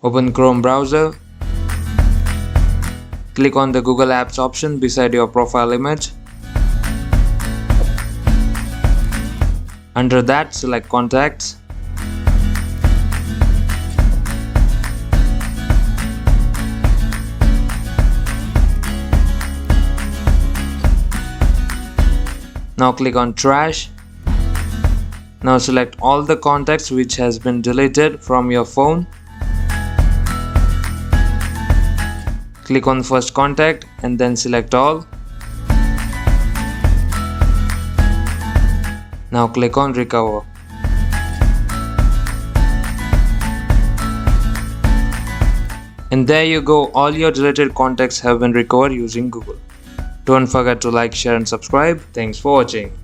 Open Chrome browser. Click on the Google Apps option beside your profile image. Under that, select Contacts. Now click on Trash. Now select all the contacts which has been deleted from your phone. Click on first contact and then select all. Now click on Recover. And there you go, all your deleted contacts have been recovered using Google. Don't forget to like, share and subscribe. Thanks for watching.